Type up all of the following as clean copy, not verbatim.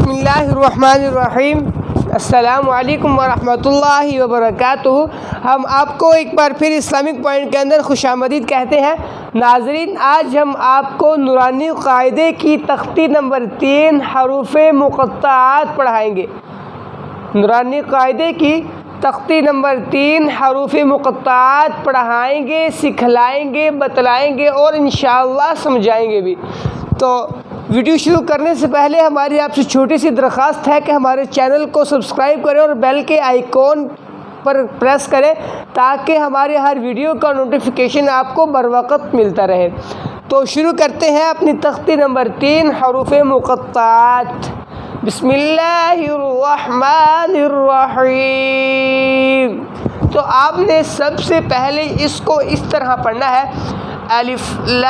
बिस्मिल्लाहिर्रहमानिर्रहीम। अस्सलामु अलैकुम वरहमतुल्लाहि वबरकातुहू। हम आपको एक बार फिर इस्लामिक पॉइंट के अंदर खुशामदीद कहते हैं। नाज़रीन, आज हम आपको नूरानी क़ाइदे की तख्ती नंबर 3 हरूफ़े मुक़त्तआत पढ़ाएँगे। नूरानी क़ाइदे की तख्ती नंबर 3 हरूफ़े मुक़त्तआत पढ़ाएँगे, सिखलाएँगे, बतलाएँगे और इंशाअल्लाह समझाएँगे भी। तो वीडियो शुरू करने से पहले हमारी आपसे छोटी सी दरख्वास्त है कि हमारे चैनल को सब्सक्राइब करें और बेल के आइकॉन पर प्रेस करें ताकि हमारे हर वीडियो का नोटिफिकेशन आपको बर वक्त मिलता रहे। तो शुरू करते हैं अपनी तख्ती नंबर 3 हरूफ़े मुक़त्तआत। बिस्मिल्लाहिर्रहमानिर्रहीम। तो आपने सबसे पहले इसको इस तरह पढ़ना है, अलिफ लाम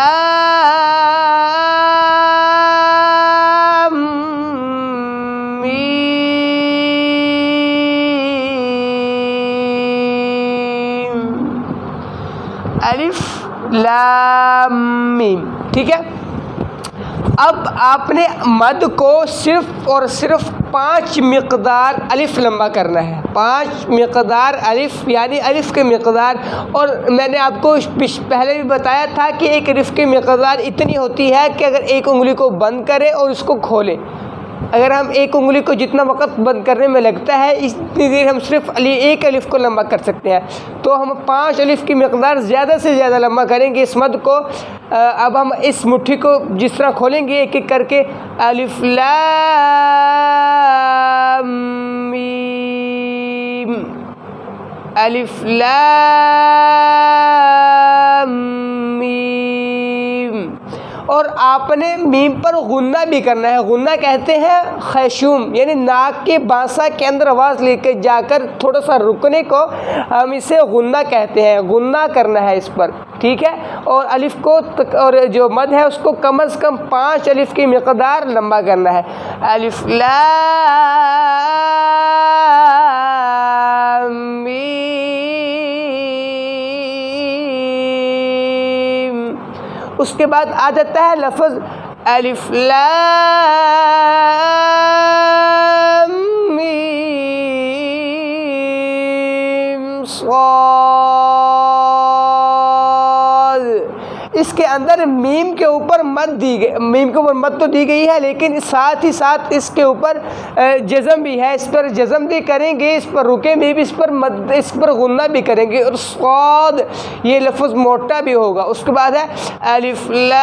मीम, अलिफ लाम मीम। ठीक है। अब आपने मद को सिर्फ़ और सिर्फ 5 मिक़दार अलिफ लंबा करना है। 5 मिक़दार अलिफ यानी अलिफ के मिक़दार। और मैंने आपको पहले भी बताया था कि एक अलिफ की मिक़दार इतनी होती है कि अगर एक उंगली को बंद करें और उसको खोलें, अगर हम एक उंगली को जितना वक़्त बंद करने में लगता है इतनी देर हम सिर्फ एक अलिफ को लंबा कर सकते हैं। तो हम 5 अलिफ की मिक़दार ज़्यादा से ज़्यादा लंबा करेंगे इस मद को। अब हम इस मुट्ठी को जिस तरह खोलेंगे एक एक करके, अलिफ लाम मीम, अलिफ लाम मीम। और आपने मीम पर गुन्ना भी करना है। गुन्ना कहते हैं खैशूम, यानी नाक के बांसा के अंदर आवाज़ लेके जाकर थोड़ा सा रुकने को हम इसे गुन्ना कहते हैं। गुन्ना करना है इस पर। ठीक है। और अलिफ को और जो मद है उसको कम से कम 5 अलिफ की मिक़दार लंबा करना है। अलिफ लाम मीम। उसके बाद आ जाता है लफ्ज़ अलिफ लाम मीम स्वाद। इसके अंदर मीम के ऊपर मद दी गई, मीम के ऊपर मद तो दी गई है लेकिन साथ ही साथ इसके ऊपर जज़म भी है। इस पर जज़म भी करेंगे, इस पर रुकेंगे भी, इस पर गुन्ना भी करेंगे और स्वाद ये लफ्ज़ मोटा भी होगा। उसके बाद है अलिफ लाम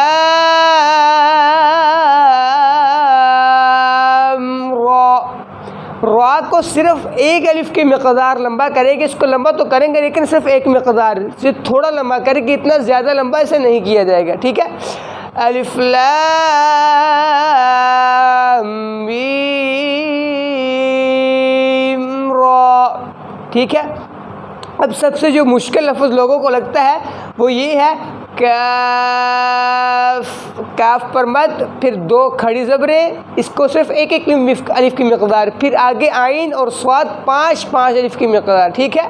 रा। रा को सिर्फ एक अलिफ की मिक़दार लंबा करेंगे। इसको लंबा तो करेंगे लेकिन सिर्फ एक मिक़दार से थोड़ा लंबा करेंगे, इतना ज़्यादा लंबा इसे नहीं किया जाएगा। ठीक है। अलिफ लाम मीम रा। ठीक है। अब सबसे जो मुश्किल लफ्ज़ लोगों को लगता है वो ये है काफ। काफ पर मद, फिर 2 खड़ी ज़बरें, इसको सिर्फ एक अलिफ की मिक़दार, फिर आगे आइन और स्वाद 5 अलिफ की मिक़दार। ठीक है।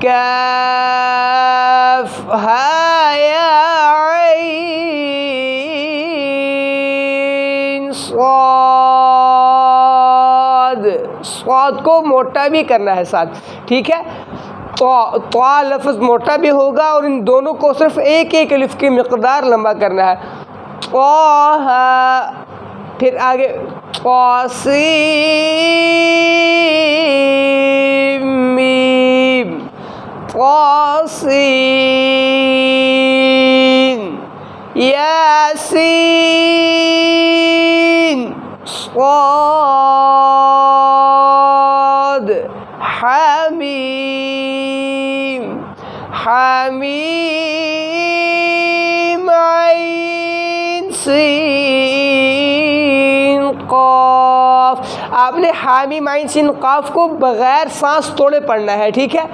काफ हा या आइन स्वाद। स्वाद को मोटा भी करना है साथ। ठीक है। तो लफ्ज़ मोटा भी होगा और इन दोनों को सिर्फ एक अलिफ की मिक़दार लंबा करना है। फिर आगे क़ासिम मीम, क़ासिम यासीन स्वाद, हामीम, हामीम आइन सीन क़ाफ। आपने हामीम आइन सीन क़ाफ को बग़ैर सांस तोड़े पढ़ना है। ठीक है।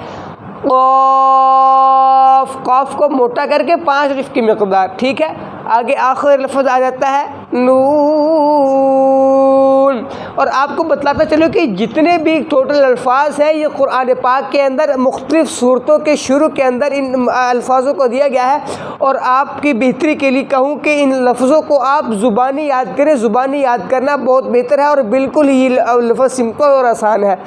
क़ाफ, क़ाफ को मोटा करके 5 अलिफ की मिक़दार। ठीक है। आगे आखिरी लफ्ज़ आ जाता है नून। और आपको बतलाता चलो कि जितने भी टोटल अल्फाज हैं ये कुरान पाक के अंदर मुख्तलिफ़ सूरतों के शुरू के अंदर इन अल्फाजों को दिया गया है। और आपकी बेहतरी के लिए कहूँ कि इन लफ्ज़ों को आप ज़ुबानी याद करें। ज़ुबानी याद करना बहुत बेहतर है और बिल्कुल ही लफ्ज़ सिंपल और आसान है।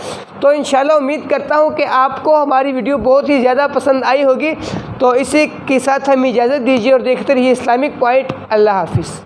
तो इंशाल्लाह उम्मीद करता हूँ कि आपको हमारी वीडियो बहुत ही ज़्यादा पसंद आई होगी। तो इसी के साथ हमें इजाज़त दीजिए और देखते रहिए इस्लामिक पॉइंट। अल्लाह हाफ़िज़।